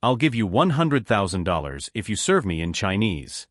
I'll give you $100,000 if you serve me in Chinese.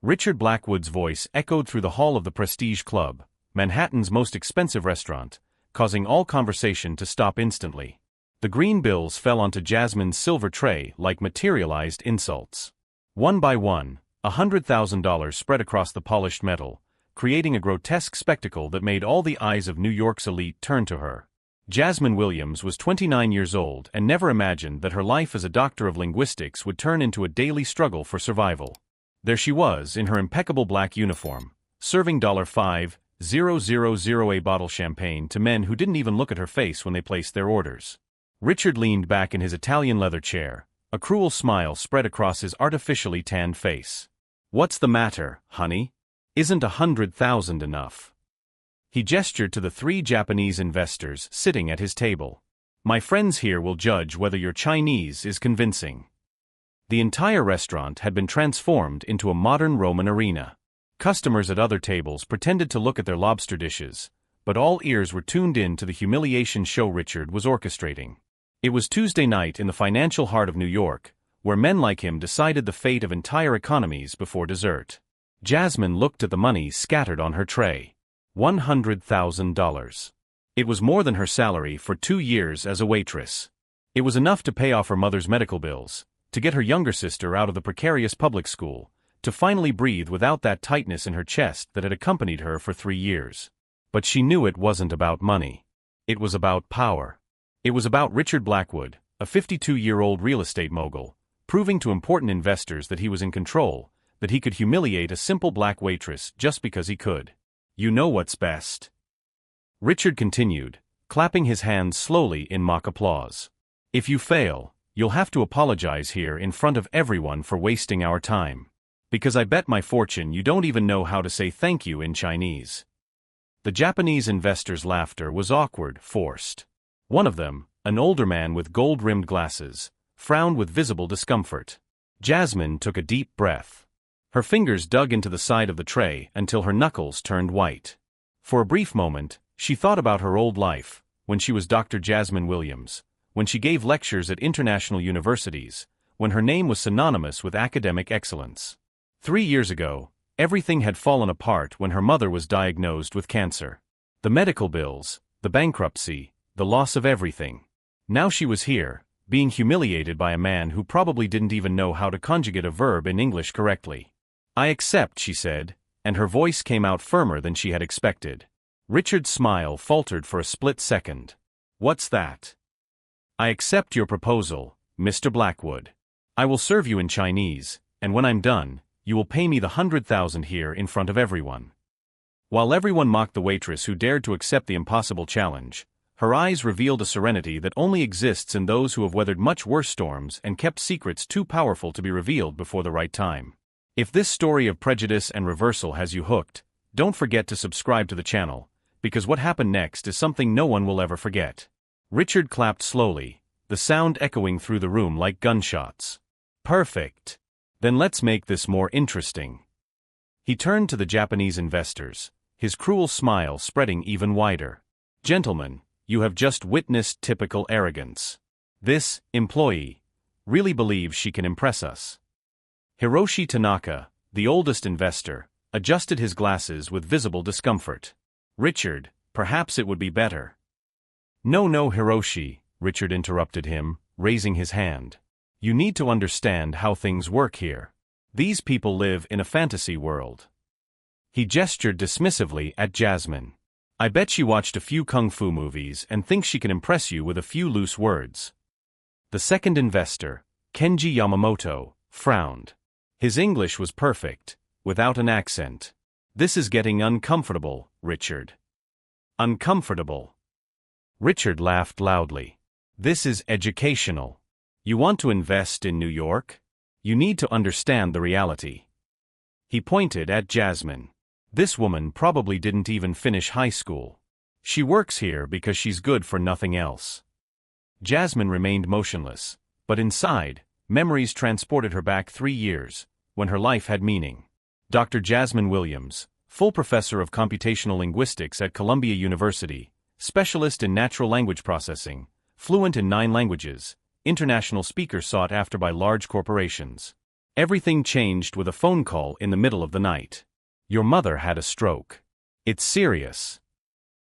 Richard Blackwood's voice echoed through the hall of the Prestige Club, Manhattan's most expensive restaurant, causing all conversation to stop instantly. The green bills fell onto Jasmine's silver tray like materialized insults. One by one, $100,000 spread across the polished metal, creating a grotesque spectacle that made all the eyes of New York's elite turn to her. Jasmine Williams was 29 years old and never imagined that her life as a doctor of linguistics would turn into a daily struggle for survival. There she was, in her impeccable black uniform, serving $5,000 a bottle champagne to men who didn't even look at her face when they placed their orders. Richard leaned back in his Italian leather chair, a cruel smile spread across his artificially tanned face. "What's the matter, honey? Isn't 100,000 enough?" He gestured to the 3 Japanese investors sitting at his table. "My friends here will judge whether your Chinese is convincing." The entire restaurant had been transformed into a modern Roman arena. Customers at other tables pretended to look at their lobster dishes, but all ears were tuned in to the humiliation show Richard was orchestrating. It was Tuesday night in the financial heart of New York, where men like him decided the fate of entire economies before dessert. Jasmine looked at the money scattered on her tray. $100,000. It was more than her salary for 2 years as a waitress. It was enough to pay off her mother's medical bills, to get her younger sister out of the precarious public school, to finally breathe without that tightness in her chest that had accompanied her for 3 years. But she knew it wasn't about money. It was about power. It was about Richard Blackwood, a 52-year-old real estate mogul, proving to important investors that he was in control, that he could humiliate a simple black waitress just because he could. "You know what's best," Richard continued, clapping his hands slowly in mock applause. "If you fail, you'll have to apologize here in front of everyone for wasting our time. Because I bet my fortune you don't even know how to say thank you in Chinese." The Japanese investors' laughter was awkward, forced. One of them, an older man with gold-rimmed glasses, frowned with visible discomfort. Jasmine took a deep breath. Her fingers dug into the side of the tray until her knuckles turned white. For a brief moment, she thought about her old life, when she was Dr. Jasmine Williams, when she gave lectures at international universities, when her name was synonymous with academic excellence. 3 years ago, everything had fallen apart when her mother was diagnosed with cancer. The medical bills, the bankruptcy, the loss of everything. Now she was here, being humiliated by a man who probably didn't even know how to conjugate a verb in English correctly. "I accept," she said, and her voice came out firmer than she had expected. Richard's smile faltered for a split second. "What's that?" "I accept your proposal, Mr. Blackwood. I will serve you in Chinese, and when I'm done, you will pay me the 100,000 here in front of everyone." While everyone mocked the waitress who dared to accept the impossible challenge, her eyes revealed a serenity that only exists in those who have weathered much worse storms and kept secrets too powerful to be revealed before the right time. If this story of prejudice and reversal has you hooked, don't forget to subscribe to the channel, because what happened next is something no one will ever forget. Richard clapped slowly, the sound echoing through the room like gunshots. "Perfect. Then let's make this more interesting." He turned to the Japanese investors, his cruel smile spreading even wider. "Gentlemen, you have just witnessed typical arrogance. This employee really believes she can impress us." Hiroshi Tanaka, the oldest investor, adjusted his glasses with visible discomfort. "Richard, perhaps it would be better." "No, Hiroshi," Richard interrupted him, raising his hand. "You need to understand how things work here. These people live in a fantasy world." He gestured dismissively at Jasmine. "I bet she watched a few kung fu movies and thinks she can impress you with a few loose words." The second investor, Kenji Yamamoto, frowned. His English was perfect, without an accent. "This is getting uncomfortable, Richard." "Uncomfortable?" Richard laughed loudly. "This is educational. You want to invest in New York? You need to understand the reality." He pointed at Jasmine. "This woman probably didn't even finish high school. She works here because she's good for nothing else." Jasmine remained motionless, but inside, memories transported her back 3 years, when her life had meaning. Dr. Jasmine Williams, full professor of computational linguistics at Columbia University, specialist in natural language processing, fluent in 9 languages, international speaker sought after by large corporations. Everything changed with a phone call in the middle of the night. Your mother had a stroke. It's serious.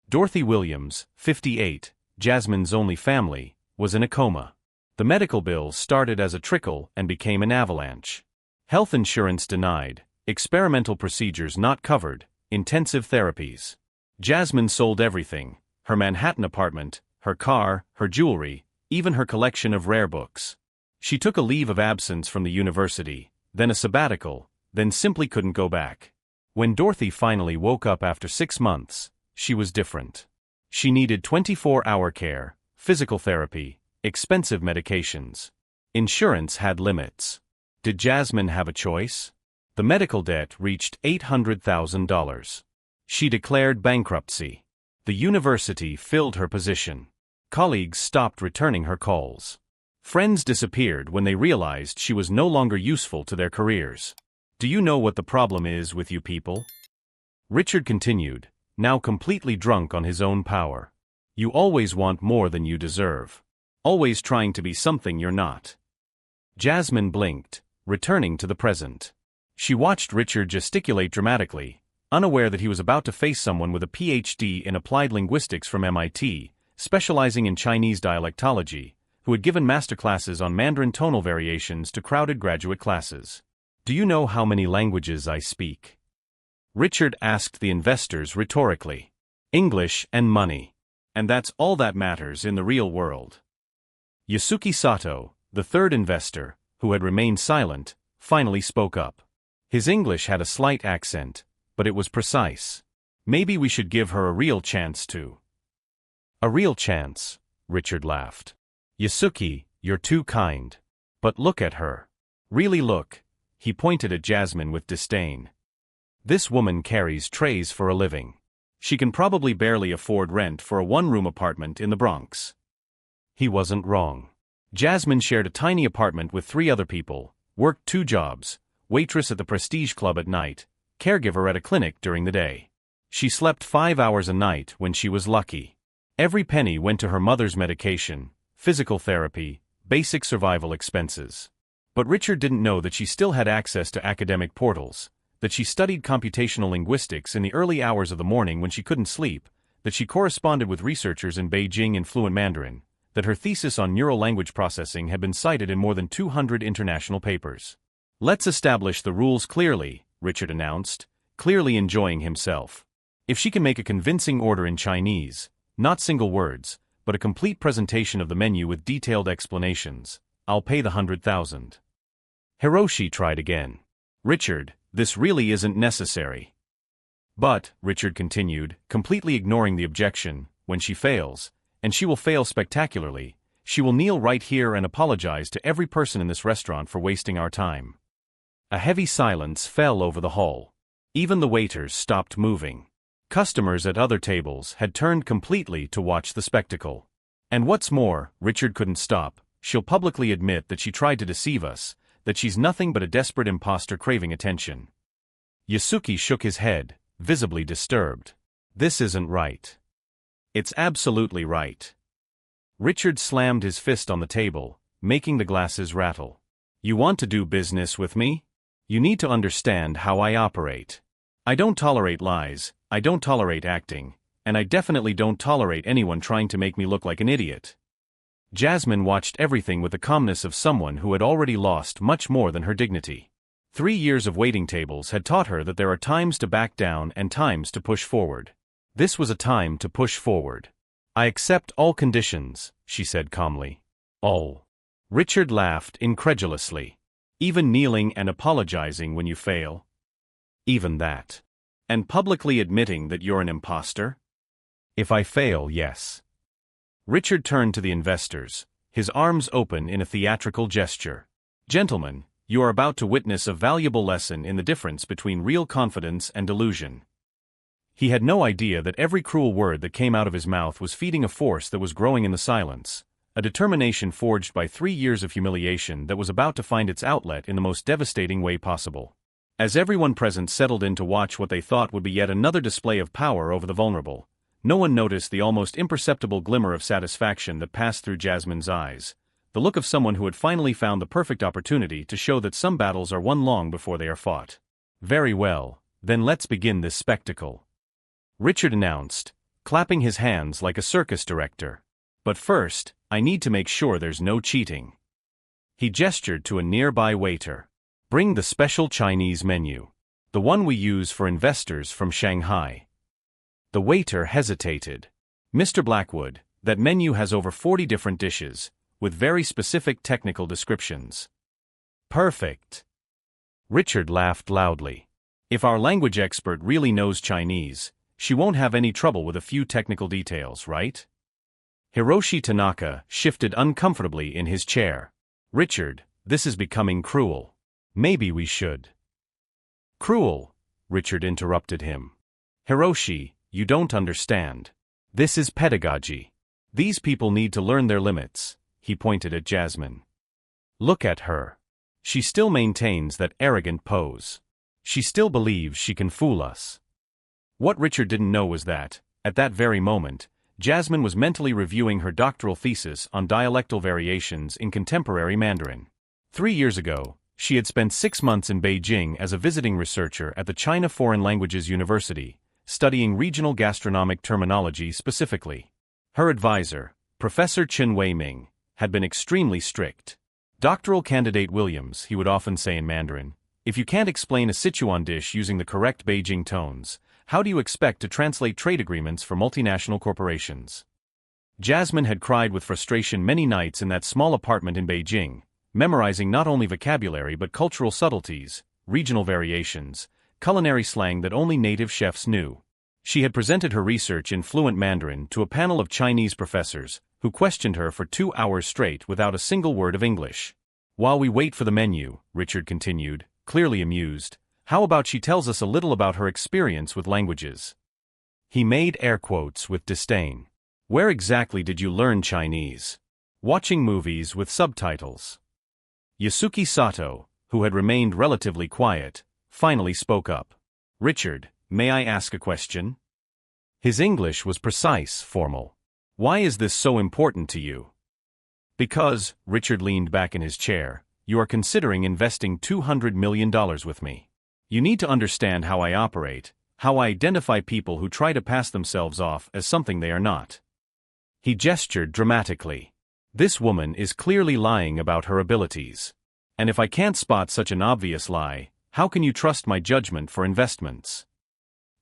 Dorothy Williams, 58, Jasmine's only family, was in a coma. The medical bills started as a trickle and became an avalanche. Health insurance denied, experimental procedures not covered, intensive therapies. Jasmine sold everything: her Manhattan apartment, her car, her jewelry, even her collection of rare books. She took a leave of absence from the university, then a sabbatical, then simply couldn't go back. When Dorothy finally woke up after 6 months, she was different. She needed 24-hour care, physical therapy, expensive medications. Insurance had limits. Did Jasmine have a choice? The medical debt reached $800,000. She declared bankruptcy. The university filled her position. Colleagues stopped returning her calls. Friends disappeared when they realized she was no longer useful to their careers. Do you know what the problem is with you people? Richard continued, now completely drunk on his own power. You always want more than you deserve. Always trying to be something you're not. Jasmine blinked, returning to the present. She watched Richard gesticulate dramatically, unaware that he was about to face someone with a PhD in applied linguistics from MIT, specializing in Chinese dialectology, who had given masterclasses on Mandarin tonal variations to crowded graduate classes. Do you know how many languages I speak? Richard asked the investors rhetorically. English and money. And that's all that matters in the real world. Yasuki Sato, the third investor, who had remained silent, finally spoke up. His English had a slight accent, but it was precise. Maybe we should give her a real chance to. A real chance, Richard laughed. Yasuki, you're too kind. But look at her. Really look. He pointed at Jasmine with disdain. This woman carries trays for a living. She can probably barely afford rent for a one-room apartment in the Bronx. He wasn't wrong. Jasmine shared a tiny apartment with 3 other people, worked 2 jobs, waitress at the Prestige Club at night, caregiver at a clinic during the day. She slept 5 hours a night when she was lucky. Every penny went to her mother's medication, physical therapy, basic survival expenses. But Richard didn't know that she still had access to academic portals, that she studied computational linguistics in the early hours of the morning when she couldn't sleep, that she corresponded with researchers in Beijing in fluent Mandarin, that her thesis on neural language processing had been cited in more than 200 international papers. Let's establish the rules clearly, Richard announced, clearly enjoying himself. If she can make a convincing order in Chinese, not single words, but a complete presentation of the menu with detailed explanations, I'll pay the 100,000. Hiroshi tried again. Richard, this really isn't necessary. But, Richard continued, completely ignoring the objection, when she fails, and she will fail spectacularly, she will kneel right here and apologize to every person in this restaurant for wasting our time. A heavy silence fell over the hall. Even the waiters stopped moving. Customers at other tables had turned completely to watch the spectacle. And what's more, Richard couldn't stop, she'll publicly admit that she tried to deceive us, that she's nothing but a desperate imposter craving attention. Yasuki shook his head, visibly disturbed. This isn't right. It's absolutely right. Richard slammed his fist on the table, making the glasses rattle. You want to do business with me? You need to understand how I operate. I don't tolerate lies, I don't tolerate acting, and I definitely don't tolerate anyone trying to make me look like an idiot. Jasmine watched everything with the calmness of someone who had already lost much more than her dignity. 3 years of waiting tables had taught her that there are times to back down and times to push forward. This was a time to push forward. I accept all conditions, she said calmly. All. Richard laughed incredulously. Even kneeling and apologizing when you fail? Even that. And publicly admitting that you're an imposter? If I fail, yes. Richard turned to the investors, his arms open in a theatrical gesture. Gentlemen, you are about to witness a valuable lesson in the difference between real confidence and delusion. He had no idea that every cruel word that came out of his mouth was feeding a force that was growing in the silence, a determination forged by 3 years of humiliation that was about to find its outlet in the most devastating way possible. As everyone present settled in to watch what they thought would be yet another display of power over the vulnerable, no one noticed the almost imperceptible glimmer of satisfaction that passed through Jasmine's eyes, the look of someone who had finally found the perfect opportunity to show that some battles are won long before they are fought. "Very well, then let's begin this spectacle," Richard announced, clapping his hands like a circus director. "But first, I need to make sure there's no cheating." He gestured to a nearby waiter. "Bring the special Chinese menu. The one we use for investors from Shanghai." The waiter hesitated. "Mr. Blackwood, that menu has over 40 different dishes, with very specific technical descriptions." "Perfect." Richard laughed loudly. "If our language expert really knows Chinese, she won't have any trouble with a few technical details, right?" Hiroshi Tanaka shifted uncomfortably in his chair. "Richard, this is becoming cruel. Maybe we should." "Cruel?" Richard interrupted him. "Hiroshi, you don't understand. This is pedagogy. These people need to learn their limits," he pointed at Jasmine. "Look at her. She still maintains that arrogant pose. She still believes she can fool us." What Richard didn't know was that, at that very moment, Jasmine was mentally reviewing her doctoral thesis on dialectal variations in contemporary Mandarin. 3 years ago, she had spent 6 months in Beijing as a visiting researcher at the China Foreign Languages University, studying regional gastronomic terminology specifically. Her advisor, Professor Chen Wei-ming, had been extremely strict. "Doctoral candidate Williams," he would often say in Mandarin, "if you can't explain a Sichuan dish using the correct Beijing tones, how do you expect to translate trade agreements for multinational corporations?" Jasmine had cried with frustration many nights in that small apartment in Beijing, memorizing not only vocabulary but cultural subtleties, regional variations, culinary slang that only native chefs knew. She had presented her research in fluent Mandarin to a panel of Chinese professors, who questioned her for 2 hours straight without a single word of English. "While we wait for the menu," Richard continued, clearly amused, "how about she tells us a little about her experience with languages?" He made air quotes with disdain. "Where exactly did you learn Chinese?" "Watching movies with subtitles." Yasuki Sato, who had remained relatively quiet, finally spoke up. "Richard, may I ask a question?" His English was precise, formal. "Why is this so important to you?" "Because," Richard leaned back in his chair, "you are considering investing $200 million with me. You need to understand how I operate, how I identify people who try to pass themselves off as something they are not." He gestured dramatically. "This woman is clearly lying about her abilities. And if I can't spot such an obvious lie, how can you trust my judgment for investments?"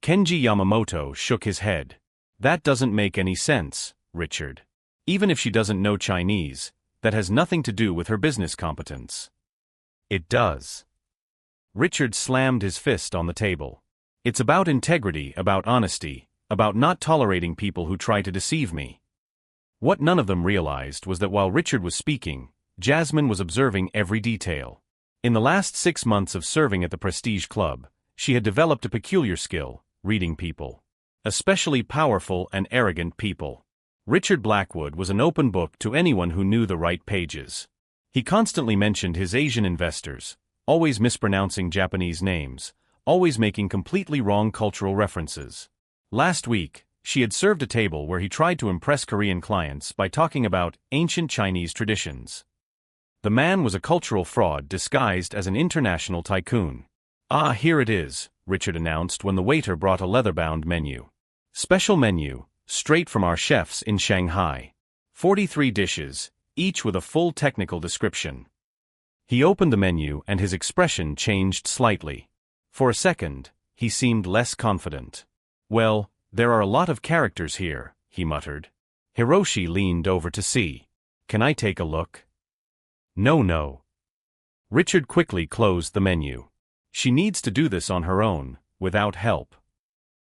Kenji Yamamoto shook his head. "That doesn't make any sense, Richard. Even if she doesn't know Chinese, that has nothing to do with her business competence." "It does." Richard slammed his fist on the table. "It's about integrity, about honesty, about not tolerating people who try to deceive me." What none of them realized was that while Richard was speaking, Jasmine was observing every detail. In the last 6 months of serving at the Prestige Club, she had developed a peculiar skill, reading people. Especially powerful and arrogant people. Richard Blackwood was an open book to anyone who knew the right pages. He constantly mentioned his Asian investors, always mispronouncing Japanese names, always making completely wrong cultural references. Last week, she had served a table where he tried to impress Korean clients by talking about ancient Chinese traditions. The man was a cultural fraud disguised as an international tycoon. "Ah, here it is," Richard announced when the waiter brought a leather-bound menu. "Special menu, straight from our chefs in Shanghai. 43 dishes, each with a full technical description." He opened the menu and his expression changed slightly. For a second, he seemed less confident. "Well, there are a lot of characters here," he muttered. Hiroshi leaned over to see. "Can I take a look?" No. Richard quickly closed the menu. "She needs to do this on her own, without help."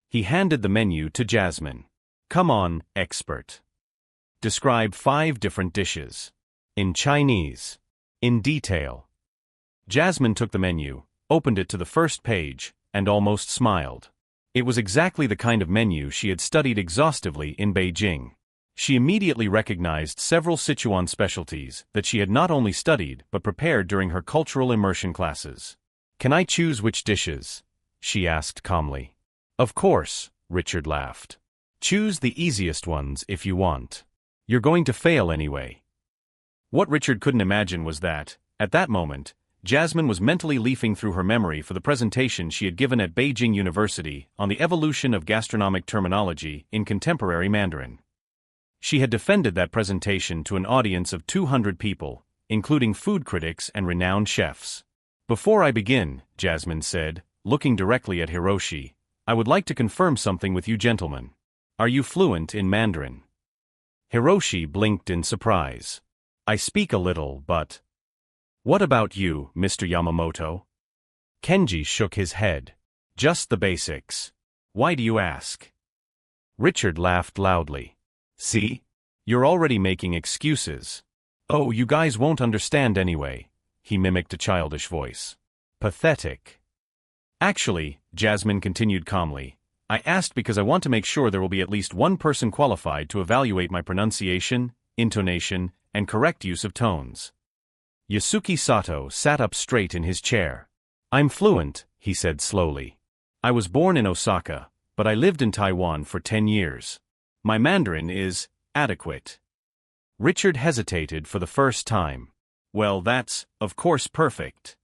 He handed the menu to Jasmine. "Come on, expert. Describe 5 different dishes. In Chinese. In detail." Jasmine took the menu, opened it to the first page, and almost smiled. It was exactly the kind of menu she had studied exhaustively in Beijing. She immediately recognized several Sichuan specialties that she had not only studied but prepared during her cultural immersion classes. "Can I choose which dishes?" she asked calmly. "Of course," Richard laughed. "Choose the easiest ones if you want. You're going to fail anyway." What Richard couldn't imagine was that, at that moment, Jasmine was mentally leafing through her memory for the presentation she had given at Beijing University on the evolution of gastronomic terminology in contemporary Mandarin. She had defended that presentation to an audience of 200 people, including food critics and renowned chefs. "Before I begin," Jasmine said, looking directly at Hiroshi, "I would like to confirm something with you gentlemen. Are you fluent in Mandarin?" Hiroshi blinked in surprise. "I speak a little, but—" "What about you, Mr. Yamamoto?" Kenji shook his head. "Just the basics. Why do you ask?" Richard laughed loudly. "See? You're already making excuses. Oh, you guys won't understand anyway," he mimicked a childish voice. "Pathetic." "Actually," Jasmine continued calmly, "I asked because I want to make sure there will be at least one person qualified to evaluate my pronunciation, intonation, and correct use of tones." Yasuki Sato sat up straight in his chair. "I'm fluent," he said slowly. "I was born in Osaka, but I lived in Taiwan for 10 years. My Mandarin is adequate." Richard hesitated for the first time. Well, that's, of course, perfect.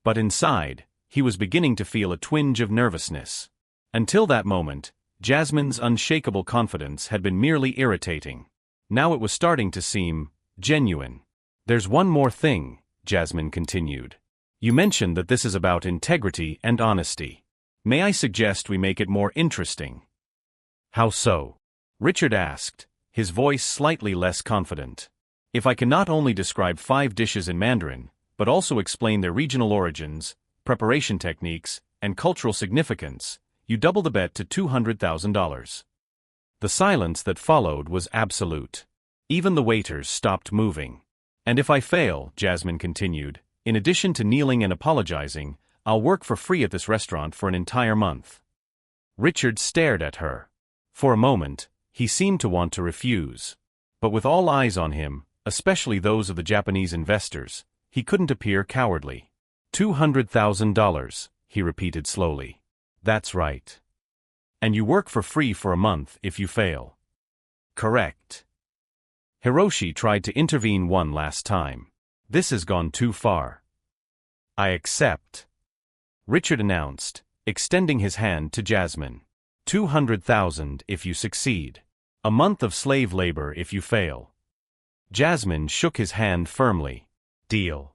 But inside, he was beginning to feel a twinge of nervousness. Until that moment, Jasmine's unshakable confidence had been merely irritating. Now it was starting to seem genuine. "There's one more thing," Jasmine continued. "You mentioned that this is about integrity and honesty. May I suggest we make it more interesting?" "How so?" Richard asked, his voice slightly less confident. "If I can not only describe 5 dishes in Mandarin, but also explain their regional origins, preparation techniques, and cultural significance, you double the bet to $200,000. The silence that followed was absolute. Even the waiters stopped moving. "And if I fail," Jasmine continued, "in addition to kneeling and apologizing, I'll work for free at this restaurant for an entire month." Richard stared at her. For a moment, he seemed to want to refuse. But with all eyes on him, especially those of the Japanese investors, he couldn't appear cowardly. $200,000, he repeated slowly. "That's right. And you work for free for a month if you fail." "Correct." Hiroshi tried to intervene one last time. "This has gone too far." "I accept," Richard announced, extending his hand to Jasmine. $200,000 if you succeed. A month of slave labor if you fail." Jasmine shook his hand firmly. "Deal."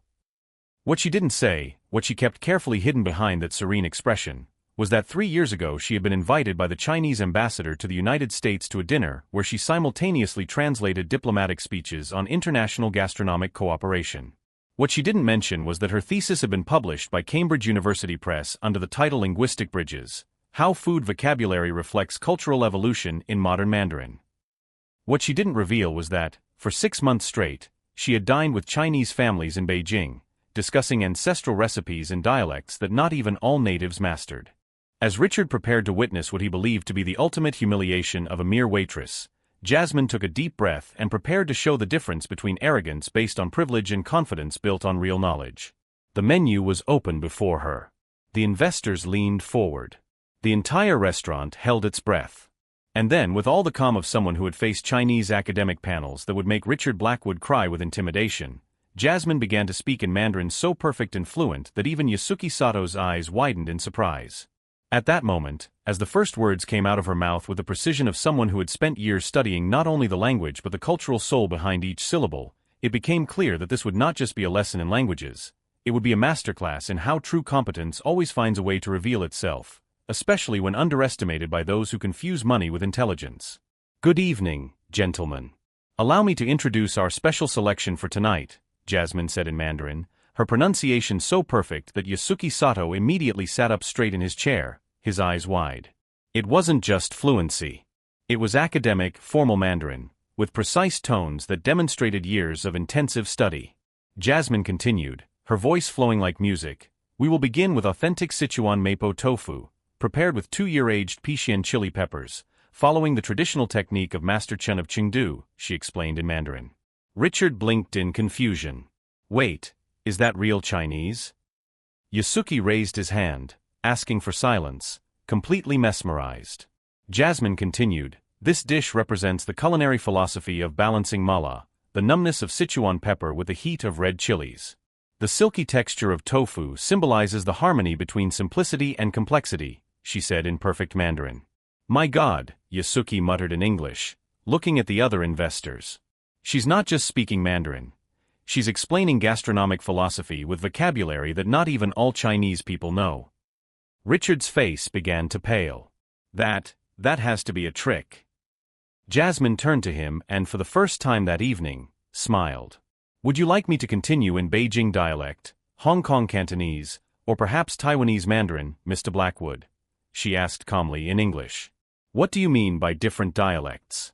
What she didn't say, what she kept carefully hidden behind that serene expression, was that 3 years ago she had been invited by the Chinese ambassador to the United States to a dinner where she simultaneously translated diplomatic speeches on international gastronomic cooperation. What she didn't mention was that her thesis had been published by Cambridge University Press under the title Linguistic Bridges: How Food Vocabulary Reflects Cultural Evolution in Modern Mandarin. What she didn't reveal was that, for 6 months straight, she had dined with Chinese families in Beijing, discussing ancestral recipes and dialects that not even all natives mastered. As Richard prepared to witness what he believed to be the ultimate humiliation of a mere waitress, Jasmine took a deep breath and prepared to show the difference between arrogance based on privilege and confidence built on real knowledge. The menu was open before her. The investors leaned forward. The entire restaurant held its breath. And then, with all the calm of someone who had faced Chinese academic panels that would make Richard Blackwood cry with intimidation, Jasmine began to speak in Mandarin so perfect and fluent that even Yasuki Sato's eyes widened in surprise. At that moment, as the first words came out of her mouth with the precision of someone who had spent years studying not only the language but the cultural soul behind each syllable, it became clear that this would not just be a lesson in languages, it would be a masterclass in how true competence always finds a way to reveal itself, especially when underestimated by those who confuse money with intelligence. "Good evening, gentlemen. Allow me to introduce our special selection for tonight," Jasmine said in Mandarin, her pronunciation so perfect that Yasuki Sato immediately sat up straight in his chair, his eyes wide. It wasn't just fluency. It was academic, formal Mandarin, with precise tones that demonstrated years of intensive study. Jasmine continued, her voice flowing like music. "We will begin with authentic Sichuan mapo tofu, prepared with 2-year-aged Pixian chili peppers, following the traditional technique of Master Chen of Chengdu," she explained in Mandarin. Richard blinked in confusion. "Wait, is that real Chinese?" Yasuki raised his hand, asking for silence, completely mesmerized. Jasmine continued, "This dish represents the culinary philosophy of balancing mala, the numbness of Sichuan pepper with the heat of red chilies. The silky texture of tofu symbolizes the harmony between simplicity and complexity, she said in perfect Mandarin. My God, Yasuki muttered in English, looking at the other investors. She's not just speaking Mandarin. She's explaining gastronomic philosophy with vocabulary that not even all Chinese people know. Richard's face began to pale. That has to be a trick. Jasmine turned to him and for the first time that evening, smiled. Would you like me to continue in Beijing dialect, Hong Kong Cantonese, or perhaps Taiwanese Mandarin, Mr. Blackwood? She asked calmly in English. What do you mean by different dialects?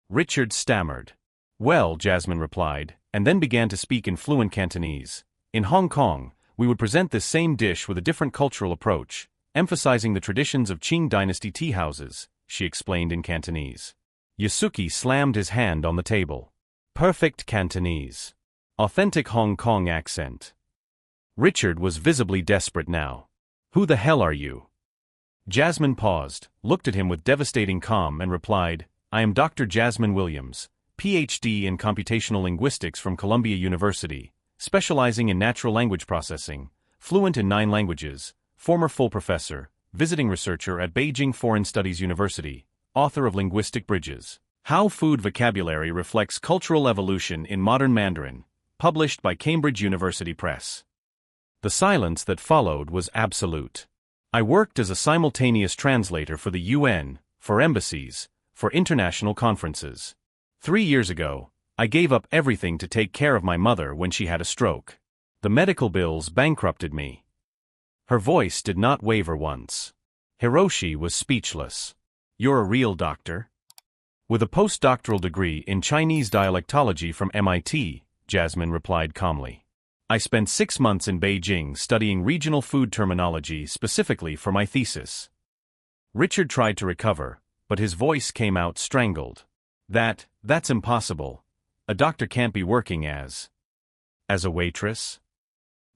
Richard stammered. Well, Jasmine replied, and then began to speak in fluent Cantonese. In Hong Kong, we would present this same dish with a different cultural approach, emphasizing the traditions of Qing dynasty tea houses, she explained in Cantonese. Yasuki slammed his hand on the table. Perfect Cantonese. Authentic Hong Kong accent. Richard was visibly desperate now. Who the hell are you? Jasmine paused, looked at him with devastating calm and replied, I am Dr. Jasmine Williams, Ph.D. in computational linguistics from Columbia University, specializing in natural language processing, fluent in 9 languages, former full professor, visiting researcher at Beijing Foreign Studies University, author of Linguistic Bridges. How Food Vocabulary Reflects Cultural Evolution in Modern Mandarin, published by Cambridge University Press. The silence that followed was absolute. I worked as a simultaneous translator for the UN, for embassies, for international conferences. 3 years ago, I gave up everything to take care of my mother when she had a stroke. The medical bills bankrupted me. Her voice did not waver once. Hiroshi was speechless. You're a real doctor? With a postdoctoral degree in Chinese dialectology from MIT, Jasmine replied calmly. I spent 6 months in Beijing studying regional food terminology specifically for my thesis. Richard tried to recover, but his voice came out strangled. That's impossible. A doctor can't be working as a waitress?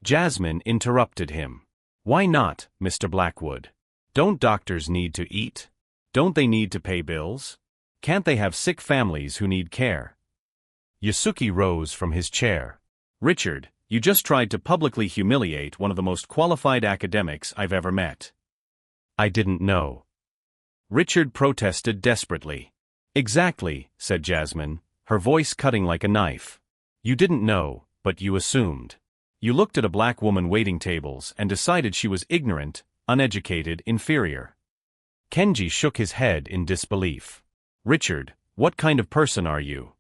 Jasmine interrupted him. Why not, Mr. Blackwood? Don't doctors need to eat? Don't they need to pay bills? Can't they have sick families who need care? Yasuki rose from his chair. Richard, you just tried to publicly humiliate one of the most qualified academics I've ever met. I didn't know. Richard protested desperately. Exactly, said Jasmine, her voice cutting like a knife. You didn't know, but you assumed. You looked at a black woman waiting tables and decided she was ignorant, uneducated, inferior. Kenji shook his head in disbelief. Richard, what kind of person are you?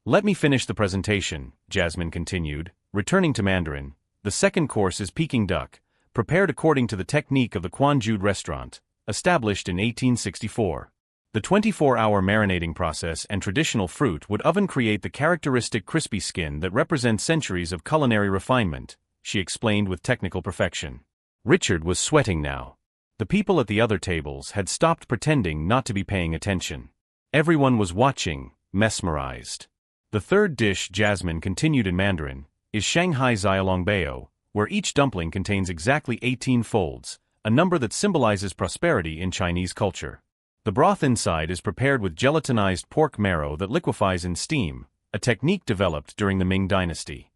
Let me finish the presentation, Jasmine continued, returning to Mandarin. The second course is Peking duck, prepared according to the technique of the Quanjude restaurant, established in 1864. The 24-hour marinating process and traditional fruit would oven create the characteristic crispy skin that represents centuries of culinary refinement, she explained with technical perfection. Richard was sweating now. The people at the other tables had stopped pretending not to be paying attention. Everyone was watching, mesmerized. The third dish, Jasmine continued in Mandarin, is Shanghai Xiaolongbao, where each dumpling contains exactly 18 folds, a number that symbolizes prosperity in Chinese culture. The broth inside is prepared with gelatinized pork marrow that liquefies in steam, a technique developed during the Ming Dynasty.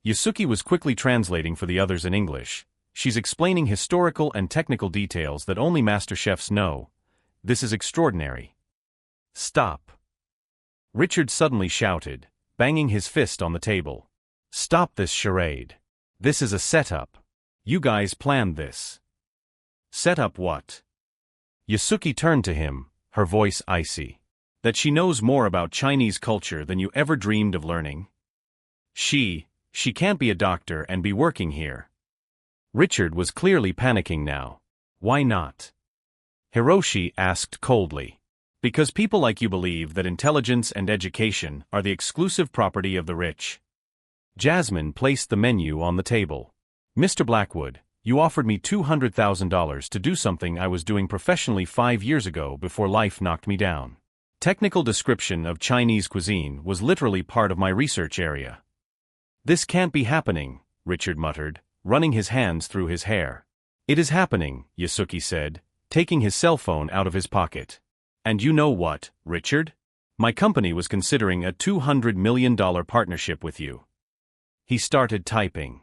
Yasuki was quickly translating for the others in English. She's explaining historical and technical details that only master chefs know. This is extraordinary. Stop. Richard suddenly shouted, banging his fist on the table. Stop this charade. This is a setup. You guys planned this. Set up what? Yasuki turned to him, her voice icy. That she knows more about Chinese culture than you ever dreamed of learning? She can't be a doctor and be working here. Richard was clearly panicking now. Why not? Hiroshi asked coldly. Because people like you believe that intelligence and education are the exclusive property of the rich. Jasmine placed the menu on the table. Mr. Blackwood, you offered me $200,000 to do something I was doing professionally 5 years ago before life knocked me down. Technical description of Chinese cuisine was literally part of my research area. This can't be happening, Richard muttered, running his hands through his hair. It is happening, Yasuki said, taking his cell phone out of his pocket. And you know what, Richard? My company was considering a $200 million partnership with you. He started typing.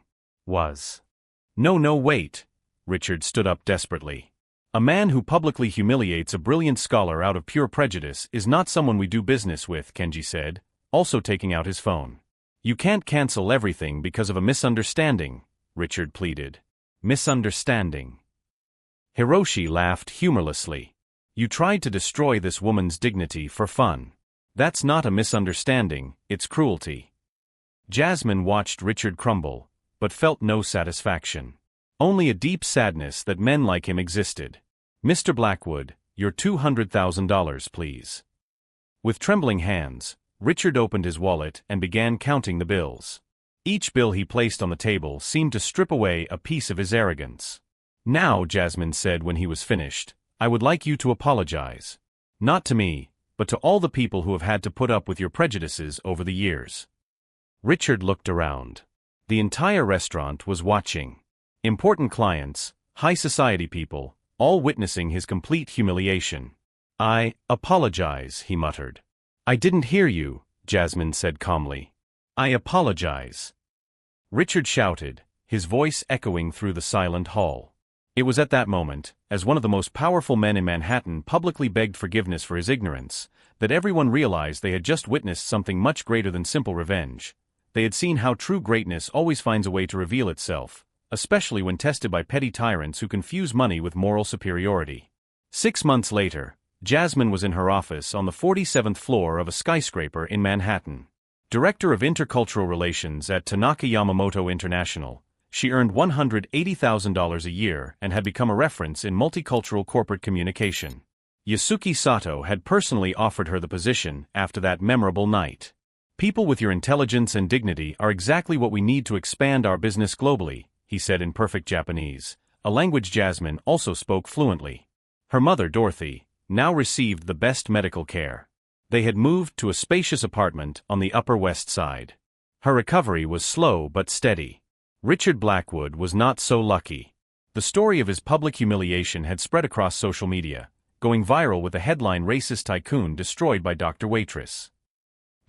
No, wait. Richard stood up desperately. A man who publicly humiliates a brilliant scholar out of pure prejudice is not someone we do business with, Kenji said, also taking out his phone. You can't cancel everything because of a misunderstanding, Richard pleaded. Misunderstanding. Hiroshi laughed humorlessly. You tried to destroy this woman's dignity for fun. That's not a misunderstanding, it's cruelty. Jasmine watched Richard crumble, but felt no satisfaction. Only a deep sadness that men like him existed. Mr. Blackwood, your $200,000, please. With trembling hands, Richard opened his wallet and began counting the bills. Each bill he placed on the table seemed to strip away a piece of his arrogance. Now, Jasmine said when he was finished, I would like you to apologize. Not to me, but to all the people who have had to put up with your prejudices over the years. Richard looked around. The entire restaurant was watching. Important clients, high society people, all witnessing his complete humiliation. I apologize, he muttered. I didn't hear you, Jasmine said calmly. I apologize. Richard shouted, his voice echoing through the silent hall. It was at that moment, as one of the most powerful men in Manhattan publicly begged forgiveness for his ignorance, that everyone realized they had just witnessed something much greater than simple revenge. They had seen how true greatness always finds a way to reveal itself, especially when tested by petty tyrants who confuse money with moral superiority. 6 months later, Jasmine was in her office on the 47th floor of a skyscraper in Manhattan. Director of Intercultural Relations at Tanaka Yamamoto International, she earned $180,000 a year and had become a reference in multicultural corporate communication. Yasuki Sato had personally offered her the position after that memorable night. People with your intelligence and dignity are exactly what we need to expand our business globally, he said in perfect Japanese, a language Jasmine also spoke fluently. Her mother, Dorothy, now received the best medical care. They had moved to a spacious apartment on the Upper West Side. Her recovery was slow but steady. Richard Blackwood was not so lucky. The story of his public humiliation had spread across social media, going viral with the headline "Racist Tycoon Destroyed by Dr. Waitress."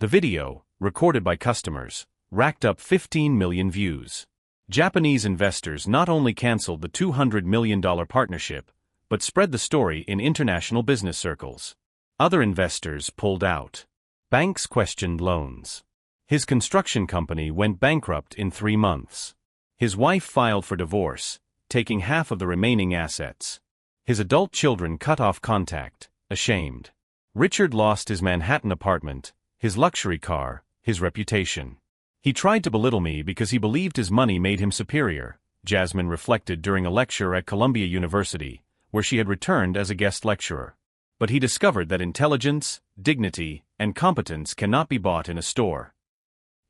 The video, recorded by customers, racked up 15 million views. Japanese investors not only canceled the $200 million partnership, but spread the story in international business circles. Other investors pulled out. Banks questioned loans. His construction company went bankrupt in 3 months. His wife filed for divorce, taking half of the remaining assets. His adult children cut off contact, ashamed. Richard lost his Manhattan apartment, his luxury car, his reputation. He tried to belittle me because he believed his money made him superior, Jasmine reflected during a lecture at Columbia University, where she had returned as a guest lecturer. But he discovered that intelligence, dignity, and competence cannot be bought in a store.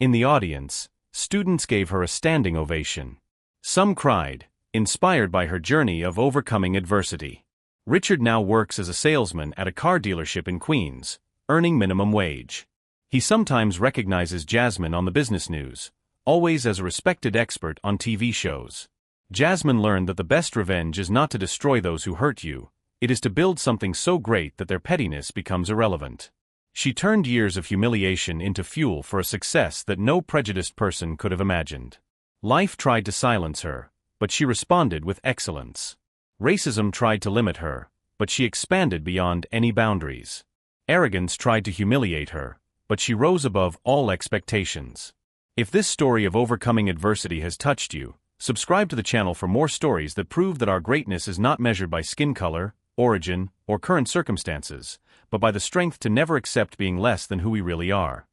In the audience, students gave her a standing ovation. Some cried, inspired by her journey of overcoming adversity. Richard now works as a salesman at a car dealership in Queens, earning minimum wage. He sometimes recognizes Jasmine on the business news, always as a respected expert on TV shows. Jasmine learned that the best revenge is not to destroy those who hurt you, it is to build something so great that their pettiness becomes irrelevant. She turned years of humiliation into fuel for a success that no prejudiced person could have imagined. Life tried to silence her, but she responded with excellence. Racism tried to limit her, but she expanded beyond any boundaries. Arrogance tried to humiliate her, but she rose above all expectations. If this story of overcoming adversity has touched you, subscribe to the channel for more stories that prove that our greatness is not measured by skin color, origin, or current circumstances, but by the strength to never accept being less than who we really are.